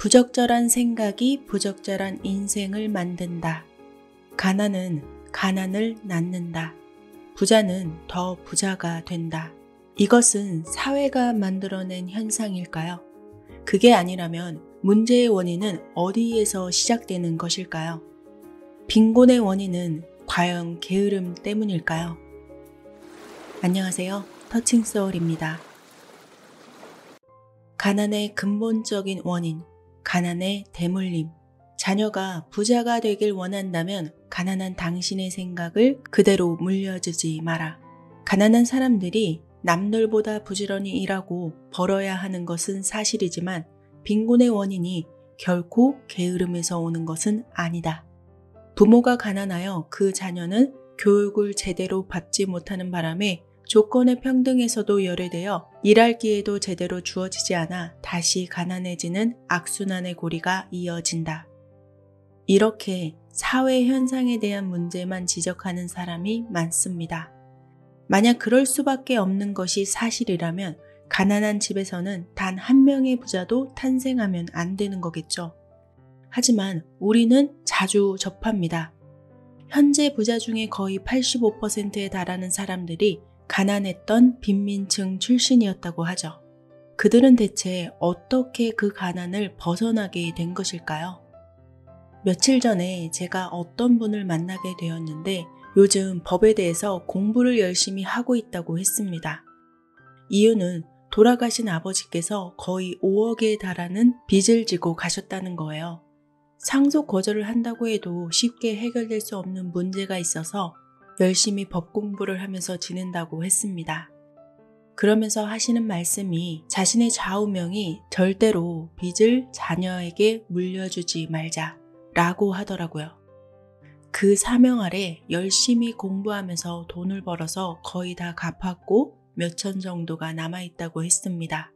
부적절한 생각이 부적절한 인생을 만든다. 가난은 가난을 낳는다. 부자는 더 부자가 된다. 이것은 사회가 만들어낸 현상일까요? 그게 아니라면 문제의 원인은 어디에서 시작되는 것일까요? 빈곤의 원인은 과연 게으름 때문일까요? 안녕하세요. 터칭소울입니다. 가난의 근본적인 원인, 가난의 대물림. 자녀가 부자가 되길 원한다면 가난한 당신의 생각을 그대로 물려주지 마라. 가난한 사람들이 남들보다 부지런히 일하고 벌어야 하는 것은 사실이지만 빈곤의 원인이 결코 게으름에서 오는 것은 아니다. 부모가 가난하여 그 자녀는 교육을 제대로 받지 못하는 바람에 조건의 평등에서도 열애되어 일할 기회도 제대로 주어지지 않아 다시 가난해지는 악순환의 고리가 이어진다. 이렇게 사회 현상에 대한 문제만 지적하는 사람이 많습니다. 만약 그럴 수밖에 없는 것이 사실이라면 가난한 집에서는 단 한 명의 부자도 탄생하면 안 되는 거겠죠. 하지만 우리는 자주 접합니다. 현재 부자 중에 거의 85%에 달하는 사람들이 가난했던 빈민층 출신이었다고 하죠. 그들은 대체 어떻게 그 가난을 벗어나게 된 것일까요? 며칠 전에 제가 어떤 분을 만나게 되었는데 요즘 법에 대해서 공부를 열심히 하고 있다고 했습니다. 이유는 돌아가신 아버지께서 거의 5억에 달하는 빚을 지고 가셨다는 거예요. 상속 거절을 한다고 해도 쉽게 해결될 수 없는 문제가 있어서 열심히 법 공부를 하면서 지낸다고 했습니다. 그러면서 하시는 말씀이 자신의 좌우명이 절대로 빚을 자녀에게 물려주지 말자 라고 하더라고요. 그 사명 아래 열심히 공부하면서 돈을 벌어서 거의 다 갚았고 몇천 정도가 남아있다고 했습니다.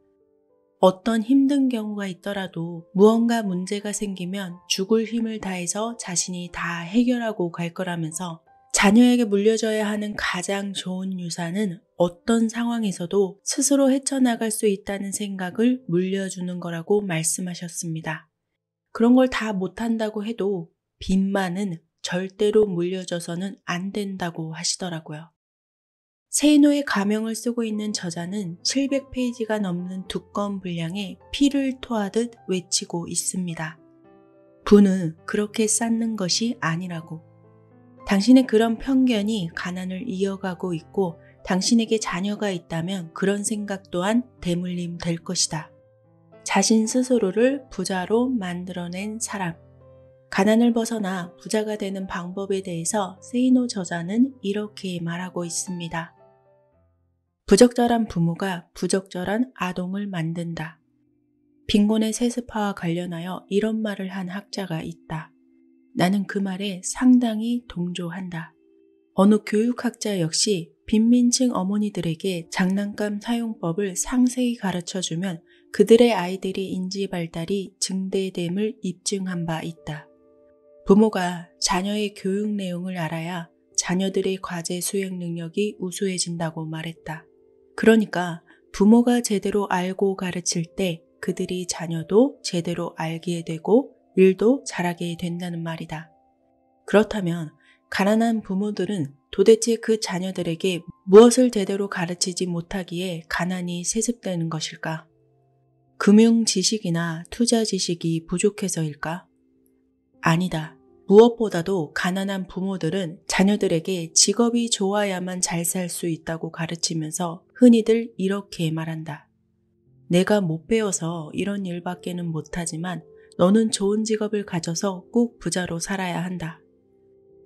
어떤 힘든 경우가 있더라도 무언가 문제가 생기면 죽을 힘을 다해서 자신이 다 해결하고 갈 거라면서 자녀에게 물려줘야 하는 가장 좋은 유산은 어떤 상황에서도 스스로 헤쳐나갈 수 있다는 생각을 물려주는 거라고 말씀하셨습니다. 그런 걸 다 못한다고 해도 빚만은 절대로 물려줘서는 안 된다고 하시더라고요. 세이노의 가명을 쓰고 있는 저자는 700페이지가 넘는 두꺼운 분량에 피를 토하듯 외치고 있습니다. 부는 그렇게 쌓는 것이 아니라고. 당신의 그런 편견이 가난을 이어가고 있고 당신에게 자녀가 있다면 그런 생각 또한 대물림 될 것이다. 자신 스스로를 부자로 만들어낸 사람. 가난을 벗어나 부자가 되는 방법에 대해서 세이노 저자는 이렇게 말하고 있습니다. 부적절한 부모가 부적절한 아동을 만든다. 빈곤의 세습화와 관련하여 이런 말을 한 학자가 있다. 나는 그 말에 상당히 동조한다. 어느 교육학자 역시 빈민층 어머니들에게 장난감 사용법을 상세히 가르쳐주면 그들의 아이들의 인지 발달이 증대됨을 입증한 바 있다. 부모가 자녀의 교육 내용을 알아야 자녀들의 과제 수행 능력이 우수해진다고 말했다. 그러니까 부모가 제대로 알고 가르칠 때 그들이 자녀도 제대로 알게 되고 일도 잘하게 된다는 말이다. 그렇다면 가난한 부모들은 도대체 그 자녀들에게 무엇을 제대로 가르치지 못하기에 가난이 세습되는 것일까? 금융 지식이나 투자 지식이 부족해서일까? 아니다. 무엇보다도 가난한 부모들은 자녀들에게 직업이 좋아야만 잘 살 수 있다고 가르치면서 흔히들 이렇게 말한다. 내가 못 배워서 이런 일밖에는 못하지만 너는 좋은 직업을 가져서 꼭 부자로 살아야 한다.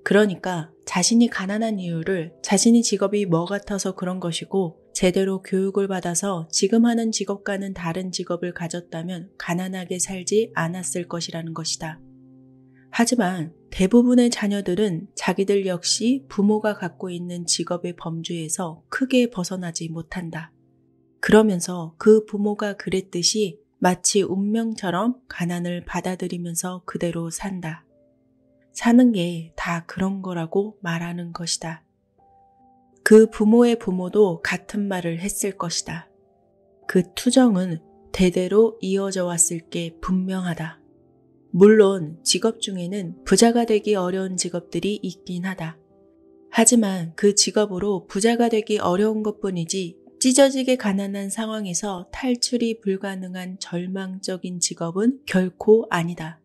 그러니까 자신이 가난한 이유를 자신이 직업이 뭐 같아서 그런 것이고 제대로 교육을 받아서 지금 하는 직업과는 다른 직업을 가졌다면 가난하게 살지 않았을 것이라는 것이다. 하지만 대부분의 자녀들은 자기들 역시 부모가 갖고 있는 직업의 범주에서 크게 벗어나지 못한다. 그러면서 그 부모가 그랬듯이 마치 운명처럼 가난을 받아들이면서 그대로 산다. 사는 게 다 그런 거라고 말하는 것이다. 그 부모의 부모도 같은 말을 했을 것이다. 그 투정은 대대로 이어져 왔을 게 분명하다. 물론 직업 중에는 부자가 되기 어려운 직업들이 있긴 하다. 하지만 그 직업으로 부자가 되기 어려운 것뿐이지 찢어지게 가난한 상황에서 탈출이 불가능한 절망적인 직업은 결코 아니다.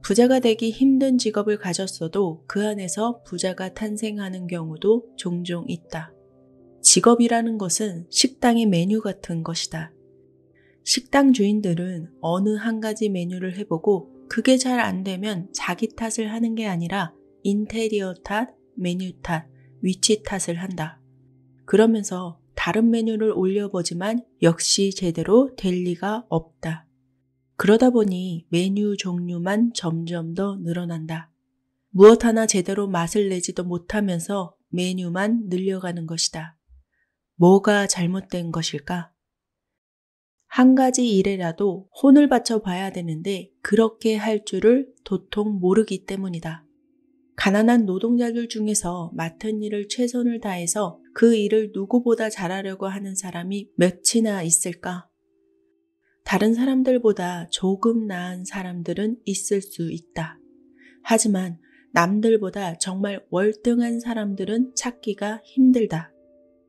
부자가 되기 힘든 직업을 가졌어도 그 안에서 부자가 탄생하는 경우도 종종 있다. 직업이라는 것은 식당의 메뉴 같은 것이다. 식당 주인들은 어느 한 가지 메뉴를 해보고 그게 잘 안 되면 자기 탓을 하는 게 아니라 인테리어 탓, 메뉴 탓, 위치 탓을 한다. 그러면서 다른 메뉴를 올려보지만 역시 제대로 될 리가 없다. 그러다 보니 메뉴 종류만 점점 더 늘어난다. 무엇 하나 제대로 맛을 내지도 못하면서 메뉴만 늘려가는 것이다. 뭐가 잘못된 것일까? 한 가지 일에라도 혼을 바쳐 봐야 되는데 그렇게 할 줄을 도통 모르기 때문이다. 가난한 노동자들 중에서 맡은 일을 최선을 다해서 그 일을 누구보다 잘하려고 하는 사람이 몇이나 있을까? 다른 사람들보다 조금 나은 사람들은 있을 수 있다. 하지만 남들보다 정말 월등한 사람들은 찾기가 힘들다.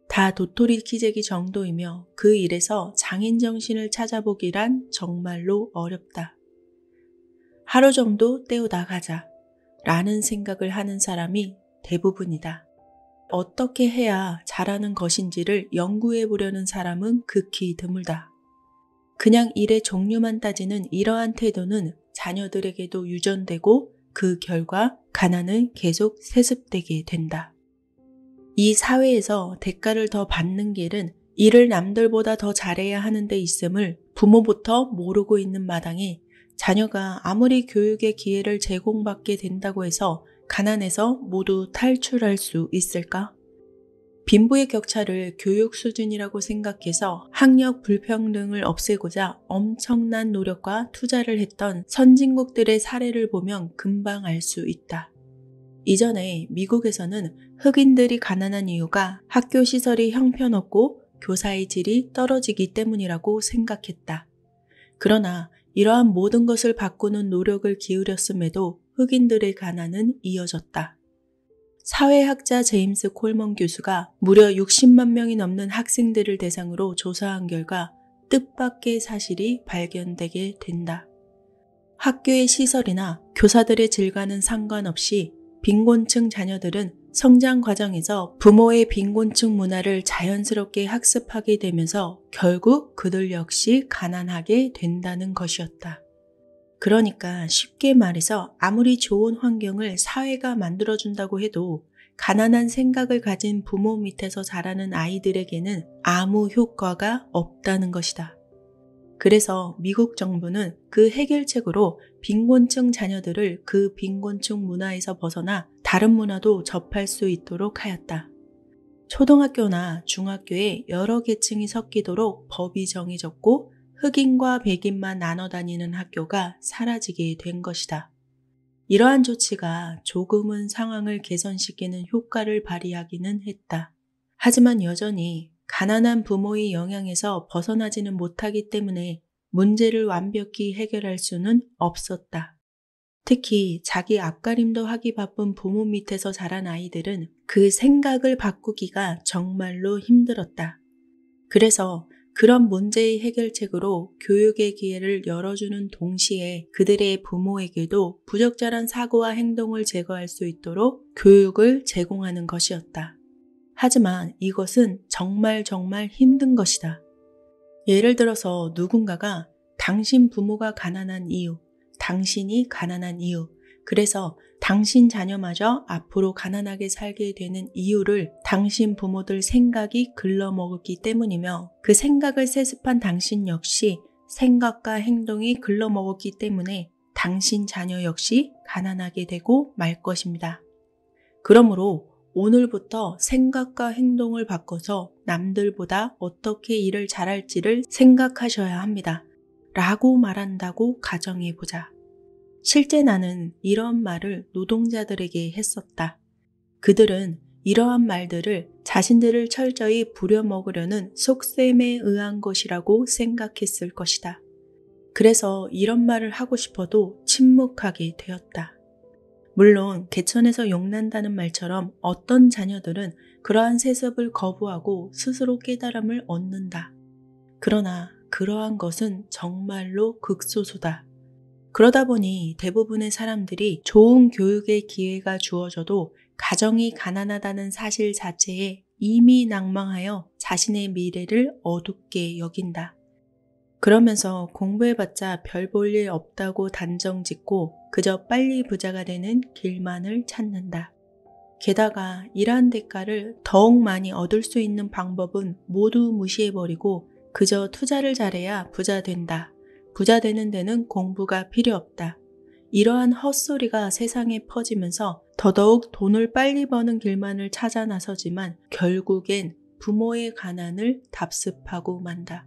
다 도토리 키재기 정도이며 그 일에서 장인 정신을 찾아보기란 정말로 어렵다. 하루 정도 때우다 가자 라는 생각을 하는 사람이 대부분이다. 어떻게 해야 잘하는 것인지를 연구해 보려는 사람은 극히 드물다. 그냥 일의 종류만 따지는 이러한 태도는 자녀들에게도 유전되고 그 결과 가난은 계속 세습되게 된다. 이 사회에서 대가를 더 받는 길은 일을 남들보다 더 잘해야 하는 데 있음을 부모부터 모르고 있는 마당에 자녀가 아무리 교육의 기회를 제공받게 된다고 해서 가난에서 모두 탈출할 수 있을까? 빈부의 격차를 교육 수준이라고 생각해서 학력 불평등을 없애고자 엄청난 노력과 투자를 했던 선진국들의 사례를 보면 금방 알 수 있다. 이전에 미국에서는 흑인들이 가난한 이유가 학교 시설이 형편없고 교사의 질이 떨어지기 때문이라고 생각했다. 그러나 이러한 모든 것을 바꾸는 노력을 기울였음에도 흑인들의 가난은 이어졌다. 사회학자 제임스 콜먼 교수가 무려 60만 명이 넘는 학생들을 대상으로 조사한 결과 뜻밖의 사실이 발견되게 된다. 학교의 시설이나 교사들의 질과는 상관없이 빈곤층 자녀들은 성장 과정에서 부모의 빈곤층 문화를 자연스럽게 학습하게 되면서 결국 그들 역시 가난하게 된다는 것이었다. 그러니까 쉽게 말해서 아무리 좋은 환경을 사회가 만들어준다고 해도 가난한 생각을 가진 부모 밑에서 자라는 아이들에게는 아무 효과가 없다는 것이다. 그래서 미국 정부는 그 해결책으로 빈곤층 자녀들을 그 빈곤층 문화에서 벗어나 다른 문화도 접할 수 있도록 하였다. 초등학교나 중학교에 여러 계층이 섞이도록 법이 정해졌고 흑인과 백인만 나눠 다니는 학교가 사라지게 된 것이다. 이러한 조치가 조금은 상황을 개선시키는 효과를 발휘하기는 했다. 하지만 여전히 가난한 부모의 영향에서 벗어나지는 못하기 때문에 문제를 완벽히 해결할 수는 없었다. 특히 자기 앞가림도 하기 바쁜 부모 밑에서 자란 아이들은 그 생각을 바꾸기가 정말로 힘들었다. 그래서 그런 문제의 해결책으로 교육의 기회를 열어주는 동시에 그들의 부모에게도 부적절한 사고와 행동을 제거할 수 있도록 교육을 제공하는 것이었다. 하지만 이것은 정말 힘든 것이다. 예를 들어서 누군가가 당신 부모가 가난한 이유, 당신이 가난한 이유, 그래서 당신 자녀마저 앞으로 가난하게 살게 되는 이유를 당신 부모들 생각이 글러먹었기 때문이며 그 생각을 세습한 당신 역시 생각과 행동이 글러먹었기 때문에 당신 자녀 역시 가난하게 되고 말 것입니다. 그러므로 오늘부터 생각과 행동을 바꿔서 남들보다 어떻게 일을 잘할지를 생각하셔야 합니다. 라고 말한다고 가정해보자. 실제 나는 이러한 말을 노동자들에게 했었다. 그들은 이러한 말들을 자신들을 철저히 부려먹으려는 속셈에 의한 것이라고 생각했을 것이다. 그래서 이런 말을 하고 싶어도 침묵하게 되었다. 물론 개천에서 용난다는 말처럼 어떤 자녀들은 그러한 세습을 거부하고 스스로 깨달음을 얻는다. 그러나 그러한 것은 정말로 극소수다. 그러다 보니 대부분의 사람들이 좋은 교육의 기회가 주어져도 가정이 가난하다는 사실 자체에 이미 낭망하여 자신의 미래를 어둡게 여긴다. 그러면서 공부해봤자 별 볼 일 없다고 단정짓고 그저 빨리 부자가 되는 길만을 찾는다. 게다가 이러한 대가를 더욱 많이 얻을 수 있는 방법은 모두 무시해버리고 그저 투자를 잘해야 부자 된다. 부자 되는 데는 공부가 필요 없다. 이러한 헛소리가 세상에 퍼지면서 더더욱 돈을 빨리 버는 길만을 찾아 나서지만 결국엔 부모의 가난을 답습하고 만다.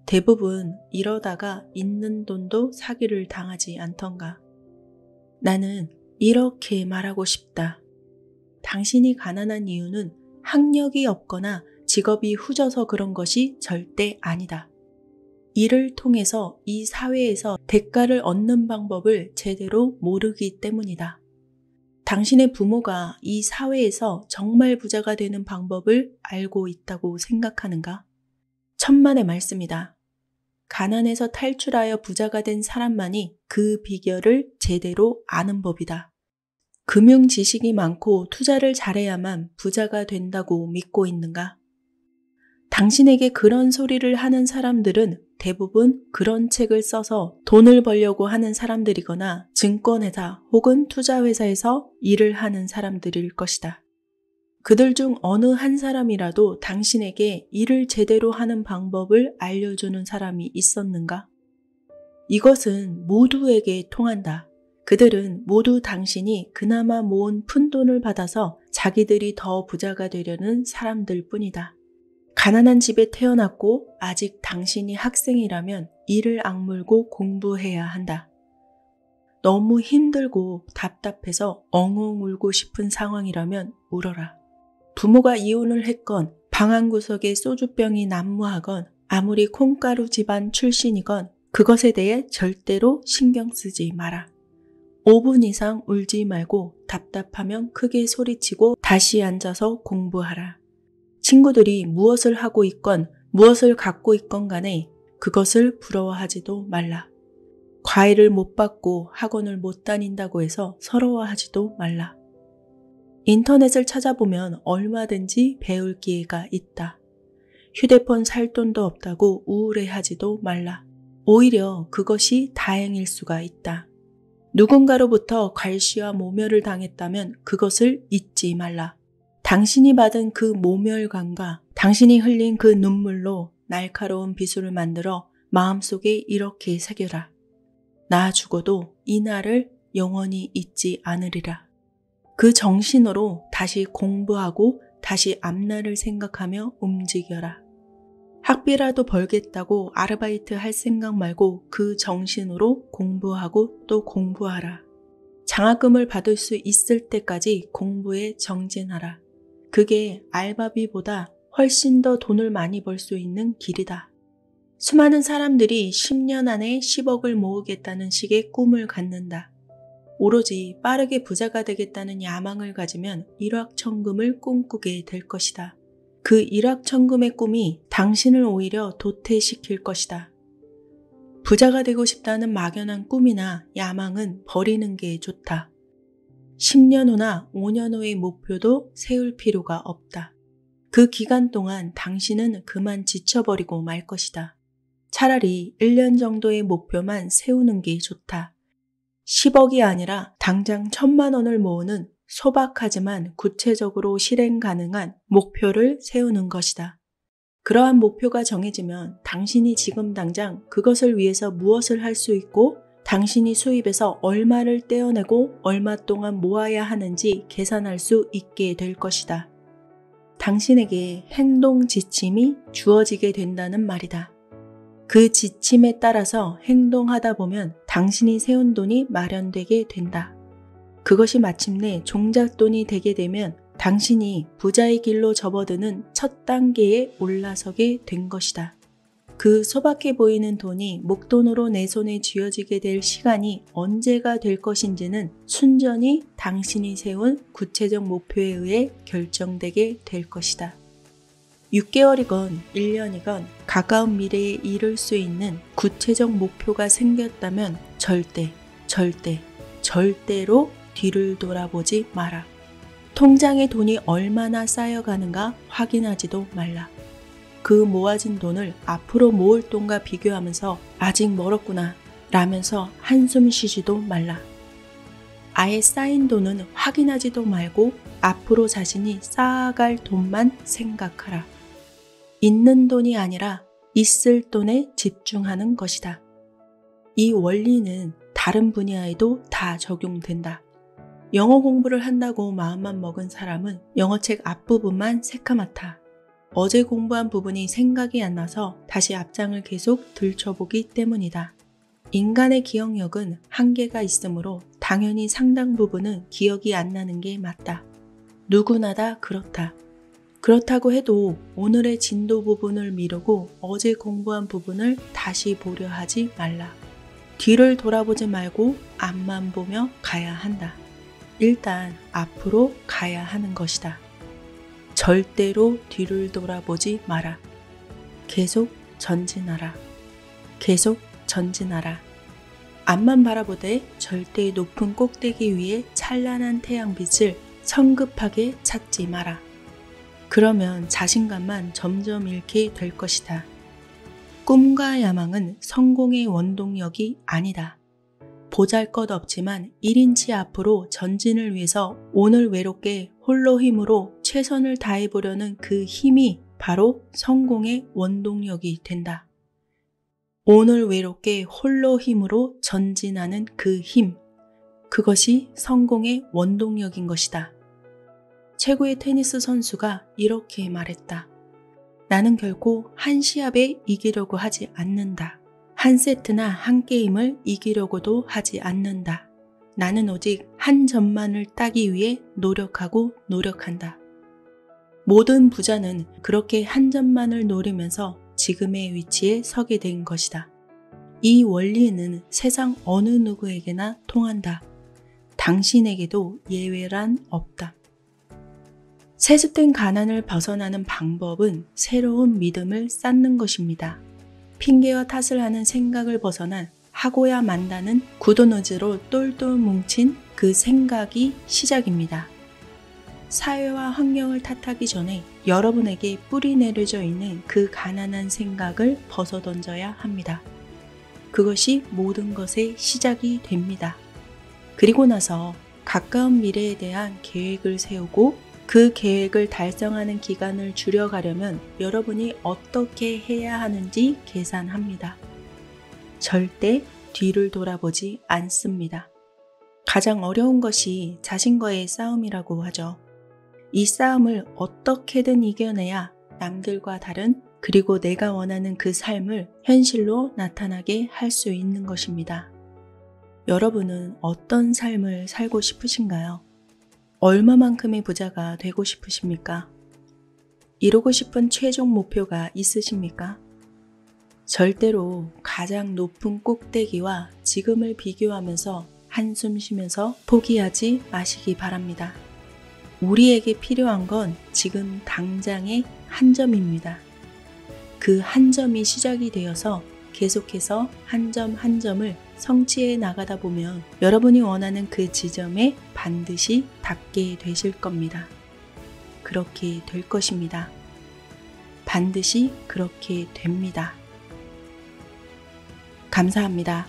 대부분 이러다가 있는 돈도 사기를 당하지 않던가. 나는 이렇게 말하고 싶다. 당신이 가난한 이유는 학력이 없거나 직업이 후져서 그런 것이 절대 아니다. 이를 통해서 이 사회에서 대가를 얻는 방법을 제대로 모르기 때문이다. 당신의 부모가 이 사회에서 정말 부자가 되는 방법을 알고 있다고 생각하는가? 천만의 말씀이다. 가난에서 탈출하여 부자가 된 사람만이 그 비결을 제대로 아는 법이다. 금융 지식이 많고 투자를 잘해야만 부자가 된다고 믿고 있는가? 당신에게 그런 소리를 하는 사람들은 대부분 그런 책을 써서 돈을 벌려고 하는 사람들이거나 증권회사 혹은 투자회사에서 일을 하는 사람들일 것이다. 그들 중 어느 한 사람이라도 당신에게 일을 제대로 하는 방법을 알려주는 사람이 있었는가? 이것은 모두에게 통한다. 그들은 모두 당신이 그나마 모은 푼돈을 받아서 자기들이 더 부자가 되려는 사람들 뿐이다. 가난한 집에 태어났고 아직 당신이 학생이라면 이를 악물고 공부해야 한다. 너무 힘들고 답답해서 엉엉 울고 싶은 상황이라면 울어라. 부모가 이혼을 했건 방한구석에 소주병이 난무하건 아무리 콩가루 집안 출신이건 그것에 대해 절대로 신경 쓰지 마라. 5분 이상 울지 말고 답답하면 크게 소리치고 다시 앉아서 공부하라. 친구들이 무엇을 하고 있건 무엇을 갖고 있건 간에 그것을 부러워하지도 말라. 과외를 못 받고 학원을 못 다닌다고 해서 서러워하지도 말라. 인터넷을 찾아보면 얼마든지 배울 기회가 있다. 휴대폰 살 돈도 없다고 우울해하지도 말라. 오히려 그것이 다행일 수가 있다. 누군가로부터 괄시와 모멸을 당했다면 그것을 잊지 말라. 당신이 받은 그 모멸감과 당신이 흘린 그 눈물로 날카로운 비수를 만들어 마음속에 이렇게 새겨라. 나 죽어도 이 날을 영원히 잊지 않으리라. 그 정신으로 다시 공부하고 다시 앞날을 생각하며 움직여라. 학비라도 벌겠다고 아르바이트 할 생각 말고 그 정신으로 공부하고 또 공부하라. 장학금을 받을 수 있을 때까지 공부에 정진하라. 그게 알바비보다 훨씬 더 돈을 많이 벌 수 있는 길이다. 수많은 사람들이 10년 안에 10억을 모으겠다는 식의 꿈을 갖는다. 오로지 빠르게 부자가 되겠다는 야망을 가지면 일확천금을 꿈꾸게 될 것이다. 그 일확천금의 꿈이 당신을 오히려 도태시킬 것이다. 부자가 되고 싶다는 막연한 꿈이나 야망은 버리는 게 좋다. 10년 후나 5년 후의 목표도 세울 필요가 없다. 그 기간 동안 당신은 그만 지쳐버리고 말 것이다. 차라리 1년 정도의 목표만 세우는 게 좋다. 10억이 아니라 당장 1,000만 원을 모으는 소박하지만 구체적으로 실행 가능한 목표를 세우는 것이다. 그러한 목표가 정해지면 당신이 지금 당장 그것을 위해서 무엇을 할 수 있고 당신이 수입에서 얼마를 떼어내고 얼마 동안 모아야 하는지 계산할 수 있게 될 것이다. 당신에게 행동 지침이 주어지게 된다는 말이다. 그 지침에 따라서 행동하다 보면 당신이 세운 돈이 마련되게 된다. 그것이 마침내 종잣돈이 되게 되면 당신이 부자의 길로 접어드는 첫 단계에 올라서게 된 것이다. 그 소박해 보이는 돈이 목돈으로 내 손에 쥐어지게 될 시간이 언제가 될 것인지는 순전히 당신이 세운 구체적 목표에 의해 결정되게 될 것이다. 6개월이건 1년이건 가까운 미래에 이룰 수 있는 구체적 목표가 생겼다면 절대로 뒤를 돌아보지 마라. 통장에 돈이 얼마나 쌓여가는가 확인하지도 말라. 그 모아진 돈을 앞으로 모을 돈과 비교하면서 아직 멀었구나 라면서 한숨 쉬지도 말라. 아예 쌓인 돈은 확인하지도 말고 앞으로 자신이 쌓아갈 돈만 생각하라. 있는 돈이 아니라 있을 돈에 집중하는 것이다. 이 원리는 다른 분야에도 다 적용된다. 영어 공부를 한다고 마음만 먹은 사람은 영어책 앞부분만 새까맣다. 어제 공부한 부분이 생각이 안 나서 다시 앞장을 계속 들춰보기 때문이다. 인간의 기억력은 한계가 있으므로 당연히 상당 부분은 기억이 안 나는 게 맞다. 누구나 다 그렇다. 그렇다고 해도 오늘의 진도 부분을 미루고 어제 공부한 부분을 다시 보려 하지 말라. 뒤를 돌아보지 말고 앞만 보며 가야 한다. 일단 앞으로 가야 하는 것이다. 절대로 뒤를 돌아보지 마라. 계속 전진하라. 계속 전진하라. 앞만 바라보되 절대 높은 꼭대기 위에 찬란한 태양빛을 성급하게 찾지 마라. 그러면 자신감만 점점 잃게 될 것이다. 꿈과 야망은 성공의 원동력이 아니다. 보잘것없지만 1인치 앞으로 전진을 위해서 오늘 외롭게 홀로 힘으로 최선을 다해보려는 그 힘이 바로 성공의 원동력이 된다. 오늘 외롭게 홀로 힘으로 전진하는 그 힘, 그것이 성공의 원동력인 것이다. 최고의 테니스 선수가 이렇게 말했다. 나는 결코 한 시합에 이기려고 하지 않는다. 한 세트나 한 게임을 이기려고도 하지 않는다. 나는 오직 한 점만을 따기 위해 노력한다. 모든 부자는 그렇게 한 점만을 노리면서 지금의 위치에 서게 된 것이다. 이 원리는 세상 어느 누구에게나 통한다. 당신에게도 예외란 없다. 세습된 가난을 벗어나는 방법은 새로운 믿음을 쌓는 것입니다. 핑계와 탓을 하는 생각을 벗어난 하고야 만다는 굳은 의지로 똘똘 뭉친 그 생각이 시작입니다. 사회와 환경을 탓하기 전에 여러분에게 뿌리 내려져 있는 그 가난한 생각을 벗어던져야 합니다. 그것이 모든 것의 시작이 됩니다. 그리고 나서 가까운 미래에 대한 계획을 세우고 그 계획을 달성하는 기간을 줄여가려면 여러분이 어떻게 해야 하는지 계산합니다. 절대 뒤를 돌아보지 않습니다. 가장 어려운 것이 자신과의 싸움이라고 하죠. 이 싸움을 어떻게든 이겨내야 남들과 다른 그리고 내가 원하는 그 삶을 현실로 나타나게 할 수 있는 것입니다. 여러분은 어떤 삶을 살고 싶으신가요? 얼마만큼의 부자가 되고 싶으십니까? 이루고 싶은 최종 목표가 있으십니까? 절대로 가장 높은 꼭대기와 지금을 비교하면서 한숨 쉬면서 포기하지 마시기 바랍니다. 우리에게 필요한 건 지금 당장의 한 점입니다. 그 한 점이 시작이 되어서 계속해서 한 점 한 점을 성취해 나가다 보면 여러분이 원하는 그 지점에 반드시 닿게 되실 겁니다. 그렇게 될 것입니다. 반드시 그렇게 됩니다. 감사합니다.